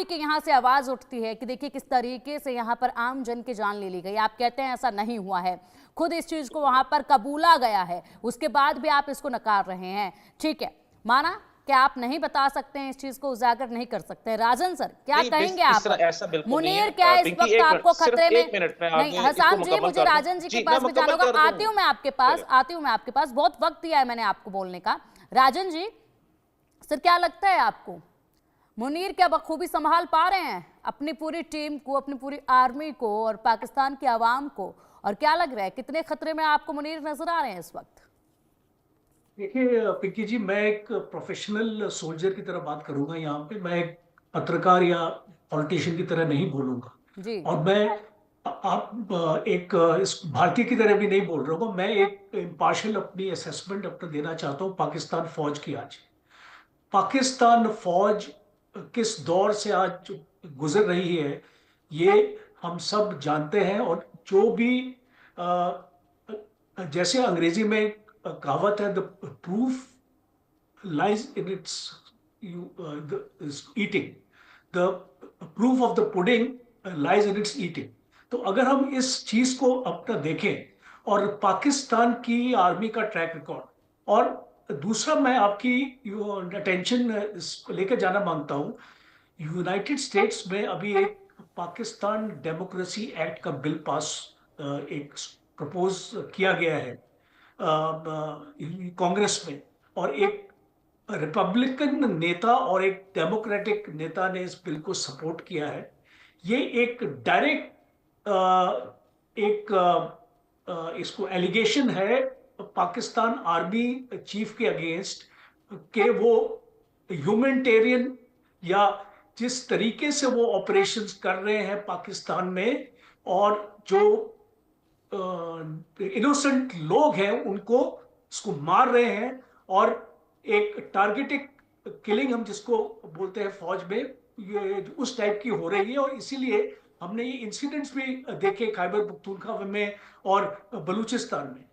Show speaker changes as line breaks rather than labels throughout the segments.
Army के यहाँ से आवाज उठती है कि देखिए किस तरीके से यहाँ पर आम जन की जान ले ली गई। आप कहते हैं ऐसा नहीं हुआ है, खुद इस चीज को वहां पर कबूला गया है, उसके बाद भी आप इसको नकार रहे हैं। ठीक है, माना कि आप नहीं बता सकते हैं, इस चीज को उजागर नहीं कर सकते। राजन सर क्या कहेंगे आप?
ऐसा बिल्कुल नहीं
मुनीर
है।
क्या इस
पिंकी,
वक्त आपको खतरे में?
एक मिनट में
नहीं
आगे इसको
हसान जी,
मुकम्मल
मुझे
कर दूं।
राजन जी के
जी, मैं
पास भी जाना
मुकम्मल
होगा।
कर
आती हूँ मैं आपके पास, आती हूँ मैं आपके पास, बहुत वक्त दिया है मैंने आपको बोलने का। राजन जी सर, क्या लगता है आपको, मुनीर क्या बखूबी संभाल पा रहे हैं अपनी पूरी टीम को, अपनी पूरी आर्मी को और पाकिस्तान की आवाम को? और क्या लग रहा है कितने खतरे में आपको मुनीर नजर आ रहे हैं इस वक्त?
देखिए पिंकी जी, मैं एक प्रोफेशनल सोल्जर की तरह बात करूंगा यहाँ पे। मैं एक पत्रकार या पॉलिटिशियन की तरह नहीं बोलूंगा।
जी
और मैं आप एक इस भारतीय की तरह भी नहीं बोल रहा हूँ। मैं एक इम्पार्शियल अपनी असेसमेंट अपना देना चाहता हूँ पाकिस्तान फौज की। आज पाकिस्तान फौज किस दौर से आज गुजर रही है, ये हम सब जानते हैं। और जो भी अ, जैसे अंग्रेजी में एक कहावत है, the proof lies in its eating. The proof of the pudding lies in its eating. तो अगर हम इस चीज को अपना देखें और पाकिस्तान की आर्मी का ट्रैक रिकॉर्ड, और दूसरा मैं आपकी अटेंशन लेकर जाना मांगता हूं, यूनाइटेड स्टेट्स में अभी एक पाकिस्तान डेमोक्रेसी एक्ट का बिल पास एक प्रपोज किया गया है कांग्रेस में। और एक रिपब्लिकन नेता और एक डेमोक्रेटिक नेता ने इस बिल को सपोर्ट किया है। ये एक डायरेक्ट इसको एलिगेशन है पाकिस्तान आर्मी चीफ के अगेंस्ट, कि वो ह्यूमैनिटेरियन या जिस तरीके से वो ऑपरेशंस कर रहे हैं पाकिस्तान में, और जो इनोसेंट लोग हैं उनको उसको मार रहे हैं, और एक टारगेटेड किलिंग हम जिसको बोलते हैं फौज में, ये उस टाइप की हो रही है। और इसीलिए हमने ये इंसिडेंट्स भी देखे खैबर पख्तूनख्वा में और बलूचिस्तान में।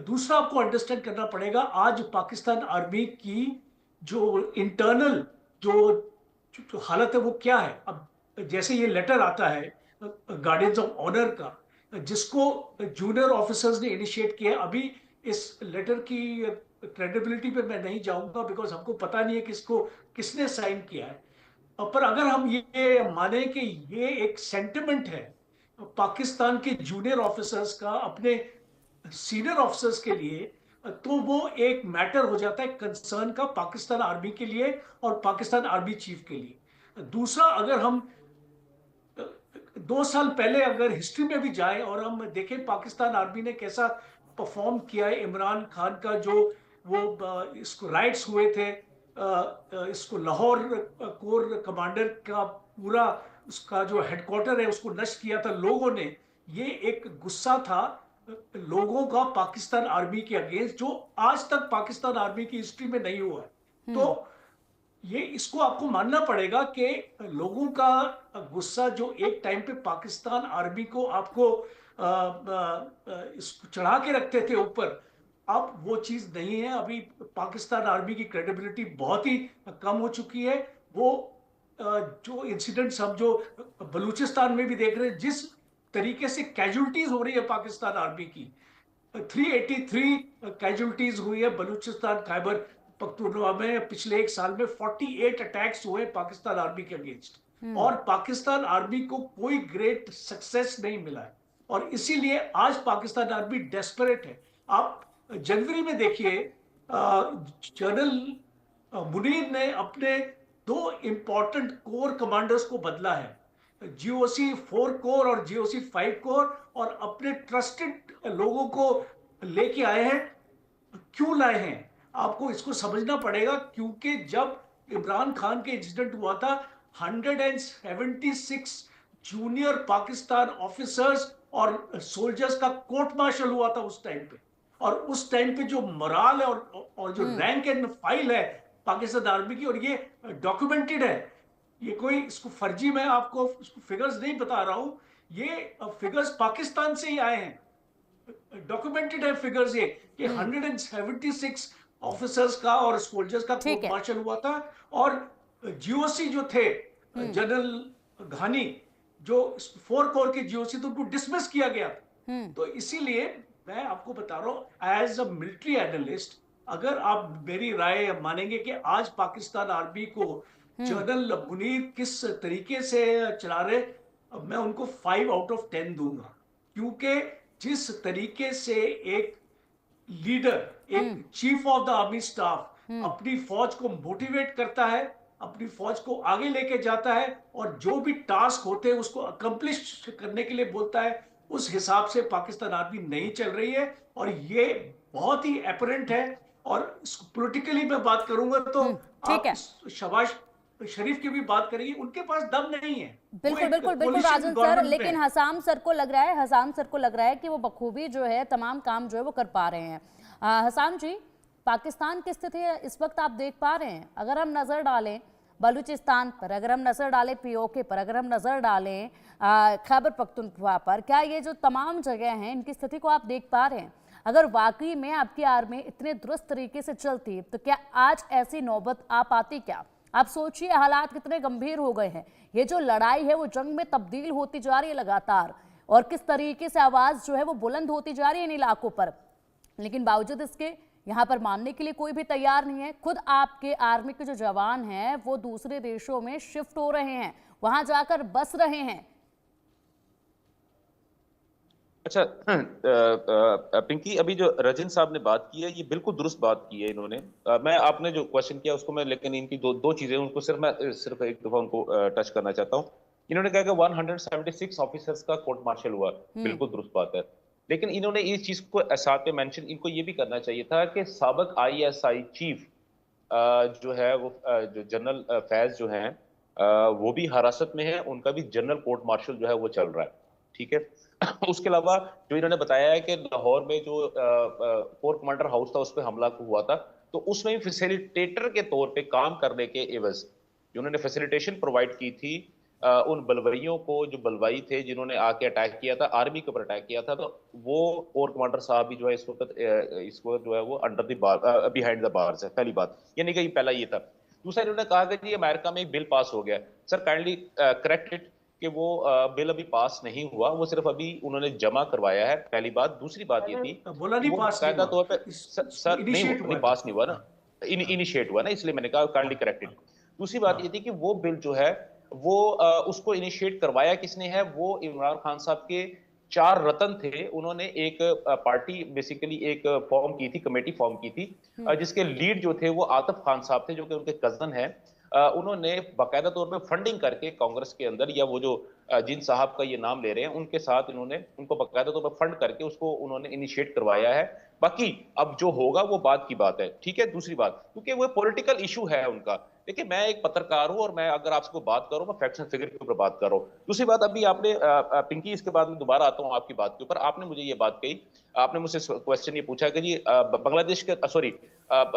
दूसरा आपको अंडरस्टैंड करना पड़ेगा, आज पाकिस्तान आर्मी की जो इंटरनल जो हालत है वो क्या है। अब जैसे ये लेटर आता है गार्डियंस ऑफ ऑनर का, जिसको जूनियर ऑफिसर्स ने इनिशिएट किया। अभी इस लेटर की क्रेडिबिलिटी पे मैं नहीं जाऊंगा, बिकॉज हमको पता नहीं है किसने साइन किया है। पर अगर हम ये माने कि ये एक सेंटिमेंट है पाकिस्तान के जूनियर ऑफिसर्स का अपने सीनियर ऑफिसर्स के लिए, तो वो एक मैटर हो जाता है कंसर्न का पाकिस्तान आर्मी के लिए और पाकिस्तान आर्मी चीफ के लिए। दूसरा, अगर हम 2 साल पहले अगर हिस्ट्री में भी जाए और हम देखें पाकिस्तान आर्मी ने कैसा परफॉर्म किया है इमरान खान का, जो वो इसको राइट्स हुए थे, इसको लाहौर कोर कमांडर का पूरा उसका जो हेडक्वार्टर है उसको नष्ट किया था लोगों ने। ये एक गुस्सा था लोगों का पाकिस्तान आर्मी के अगेंस्ट, जो आज तक पाकिस्तान आर्मी की हिस्ट्री में नहीं हुआ है। तो ये इसको आपको मानना पड़ेगा कि लोगों का गुस्सा जो एक टाइम पे पाकिस्तान आर्मी को आपको इसको चढ़ा के रखते थे ऊपर, अब वो चीज नहीं है। अभी पाकिस्तान आर्मी की क्रेडिबिलिटी बहुत ही कम हो चुकी है। वो जो इंसिडेंट्स हम जो बलूचिस्तान में भी देख रहे हैं, जिस तरीके से कैजुअलिटीज हो रही है पाकिस्तान आर्मी की, 383 कैजुअलिटीज हुई है बलूचिस्तान खैबर पख्तूनख्वा में पिछले 1 साल में। 48 अटैक्स हुए पाकिस्तान आर्मी के अगेंस्ट, और पाकिस्तान आर्मी को कोई ग्रेट सक्सेस नहीं मिला है। और इसीलिए आज पाकिस्तान आर्मी डेस्परेट है। आप जनवरी में देखिए, जनरल मुनीर ने अपने 2 इंपॉर्टेंट कोर कमांडर्स को बदला है, जीओसी 4 कोर और जीओसी 5 कोर, और अपने ट्रस्टेड लोगों को लेके आए हैं। क्यों लाए हैं आपको इसको समझना पड़ेगा, क्योंकि जब इमरान खान के इंसिडेंट हुआ था, 176 जूनियर पाकिस्तान ऑफिसर्स और सोल्जर्स का कोर्ट मार्शल हुआ था उस टाइम पे। और उस टाइम पे जो मोराल है और जो रैंक एंड फाइल है पाकिस्तान आर्मी की, और ये डॉक्यूमेंटेड है, ये कोई इसको फर्जी मैं आपको इसको फिगर्स नहीं बता रहा हूं, ये फिगर्स पाकिस्तान से ही आए हैं, डॉक्यूमेंटेड है फिगर्स ये, कि 176 ऑफिसर्स का और सोल्जर्स का कोर्ट मार्शल हुआ था। और जीओसी जो थे जनरल घानी जो 4 कोर के जीओसी थे उनको डिसमिस किया गया था। तो इसीलिए मैं आपको बता रहा हूं एज अ मिलिट्री एनालिस्ट, अगर आप मेरी राय मानेंगे कि आज पाकिस्तान आर्मी को जनरल मुनीर किस तरीके से चला रहे, मैं उनको 5 आउट ऑफ 10 दूंगा। क्योंकि जिस तरीके से एक लीडर, एक chief of the army staff अपनी फौज को मोटिवेट करता है, अपनी फौज को आगे लेके जाता है और जो भी टास्क होते हैं उसको अकम्प्लिश करने के लिए बोलता है, उस हिसाब से पाकिस्तान आर्मी नहीं चल रही है। और ये बहुत ही अपरेंट है। और पॉलिटिकली मैं बात करूंगा तो
ठीक है।
आप शहबाज शरीफ की भी बात करेंगे, उनके पास दम नहीं है।
बिल्कुल बिल्कुल बिल्कुल राजन सर, लेकिन हसाम सर को लग रहा है कि वो बखूबी जो है तमाम काम जो है वो कर पा रहे हैं। हसाम जी, पाकिस्तान की स्थिति इस वक्त आप देख पा रहे हैं, अगर हम नजर डालें बलूचिस्तान पर, अगर हम नजर डालें पीओके पर, अगर हम नजर डालें खैबर पख्तूनख्वा पर, क्या ये जो तमाम जगह हैं इनकी स्थिति को आप देख पा रहे हैं? अगर वाकई में आपकी आर्मी इतने दुरुस्त तरीके से चलती तो क्या आज ऐसी नौबत आ पाती? क्या आप सोचिए हालात कितने गंभीर हो गए हैं। ये जो लड़ाई है वो जंग में तब्दील होती जा रही है लगातार, और किस तरीके से आवाज जो है वो बुलंद होती जा रही है इन इलाकों पर। लेकिन बावजूद इसके यहाँ पर मानने के लिए कोई भी तैयार नहीं है। खुद आपके आर्मी के जो जवान हैं वो दूसरे देशों में शिफ्ट हो रहे हैं, वहां जाकर बस रहे हैं।
अच्छा, पिंकी, अभी जो रजन साहब ने बात की है ये बिल्कुल दुरुस्त बात की है इन्होंने। मैं आपने जो क्वेश्चन किया उसको मैं, लेकिन इनकी दो चीजें उनको सिर्फ एक दफा उनको टच करना चाहता हूँ। इन्होंने कहा कि 176 ऑफिसर्स का कोर्ट मार्शल हुआ, बिल्कुल दुरुस्त बात है। लेकिन इन्होंने इस चीज को साथ में मेंशन इनको ये भी करना चाहिए था कि साबिक आईएसआई चीफ जो है वो जो जनरल फैज जो है वो भी हिरासत में है, उनका भी जनरल कोर्ट मार्शल जो है वो चल रहा है। ठीक है। उसके अलावा जो इन्होंने बताया है कि लाहौर में जो कोर कमांडर हाउस था उस पर हमला हुआ था, तो उसमें भी फैसिलिटेटर के तौर पे काम करने के एवज जो उन्होंने फैसिलिटेशन प्रोवाइड की थी उन बलवाइयों को, जो बलवाई थे जिन्होंने आके अटैक किया था, आर्मी के ऊपर अटैक किया था, तो वो कोर कमांडर साहब भी जो है इस वक्त जो है वो under the bar, behind the bars है। पहली बात यानी कि पहला ये था। दूसरा, इन्होंने कहा कि जी अमेरिका में एक बिल पास हो गया। सर काइंडली करेक्ट इट कि वो बिल अभी पास नहीं हुआ, वो सिर्फ अभी उन्होंने जमा करवाया है, पहली बात। दूसरी बात ये थी
बोला नहीं पास
कायदा तौर पर सर
नहीं
पास नहीं हुआ ना, इनिशिएट हुआ ना, इसलिए मैंने कहा काइंडली करेक्टेड। दूसरी बात ये थी कि वो बिल जो है वो उसको इनिशिएट करवाया किसने है, वो इमरान खान साहब के 4 रतन थे। उन्होंने एक पार्टी बेसिकली एक फॉर्म की थी, कमेटी फॉर्म की थी, जिसके लीड जो थे वो आतिफ खान साहब थे, जो कि उनके कजन है। उन्होंने बाकायदा तौर पे फंडिंग करके कांग्रेस के अंदर, या वो जो जिन साहब का ये नाम ले रहे हैं उनके साथ इन्होंने उनको बाकायदा तौर पे फंड करके उसको उन्होंने इनिशिएट करवाया है। बाकी अब जो होगा वो बात की बात है। ठीक है। दूसरी बात, क्योंकि वो पॉलिटिकल इशू है उनका। देखिए, मैं एक पत्रकार हूं और मैं अगर आपसे बात करूं, मैं फैक्ट्स एंड फिगर के ऊपर बात कर रहा हूं। दूसरी बात, अभी आपने पिंकी, इसके बाद में दोबारा आता हूं आपकी बात के ऊपर, आपने मुझे ये बात कही, आपने मुझसे क्वेश्चन ये पूछा कि जी बांग्लादेश के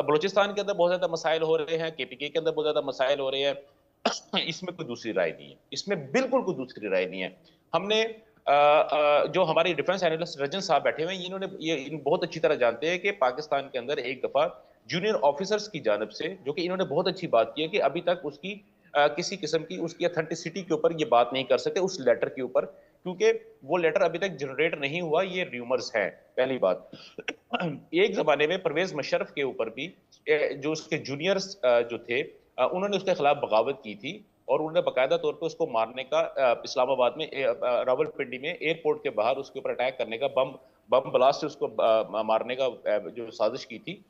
बलूचिस्तान के अंदर बहुत ज्यादा मसाइल हो रहे हैं, केपीके के अंदर बहुत ज्यादा मसाइल हो रहे हैं। इसमें कोई दूसरी राय नहीं है, इसमें बिल्कुल कोई दूसरी राय नहीं है। हमने जो हमारे डिफेंस एनालिस्ट रजन साहब बैठे हुए हैं, इन्होंने ये बहुत अच्छी तरह जानते हैं कि पाकिस्तान के अंदर एक दफा जूनियर ऑफिसर्स की जानब से, जो कि इन्होंने बहुत अच्छी बात की है कि अभी तक उसकी किसी किस्म की उसकी अथेंटिसिटी के ऊपर ये बात नहीं कर सकते, उस लेटर के ऊपर, क्योंकि वो लेटर अभी तक जनरेट नहीं हुआ, ये र्यूमर्स हैं। पहली बात। एक जमाने में परवेज मुशर्रफ के ऊपर भी जो उसके जूनियर्स जो थे उन्होंने उसके खिलाफ बगावत की थी, और उन्होंने बाकायदा तौर पे उसको मारने का इस्लामाबाद में रावलपिंडी में एयरपोर्ट के बाहर उसके ऊपर अटैक करने का, बम ब्लास्ट से उसको मारने का जो साजिश की थी,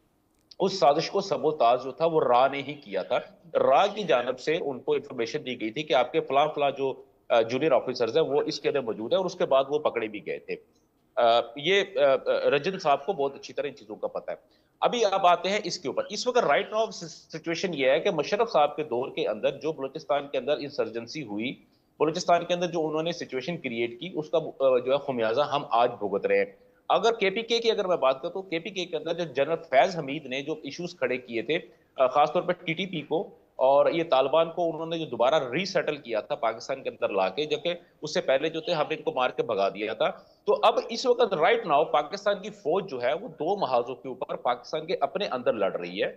उस साजिश को सबोताज जो था वो रा ने ही किया था। रा की जानब से उनको इंफॉर्मेशन दी गई थी कि आपके फला फला जो जूनियर ऑफिसर्स है वो इसके अंदर मौजूद है, और उसके बाद वो पकड़े भी गए थे। ये रजन साहब को बहुत अच्छी तरह इन चीजों का पता है। अभी आप आते हैं इसके ऊपर। इस वक्त राइट नाउ सिचुएशन ये है कि मुशर्रफ साहब के दौर के अंदर जो बलूचिस्तान के अंदर इंसर्जेंसी हुई, बलूचिस्तान के अंदर जो उन्होंने सिचुएशन क्रिएट की, उसका जो है खुमियाजा हम आज भुगत रहे हैं। अगर केपीके की अगर मैं बात करूं तो केपीके के अंदर जो जनरल फैज हमीद ने जो इश्यूज खड़े किए थे, खासतौर पर टीटीपी को और ये तालिबान को, उन्होंने जो दोबारा रीसेटल किया था पाकिस्तान के अंदर लाके, जबकि उससे पहले जो थे हमने इनको मार के भगा दिया था। तो अब इस वक्त राइट नाउ पाकिस्तान की फौज जो है वो 2 महाजों के ऊपर पाकिस्तान के अपने अंदर लड़ रही है।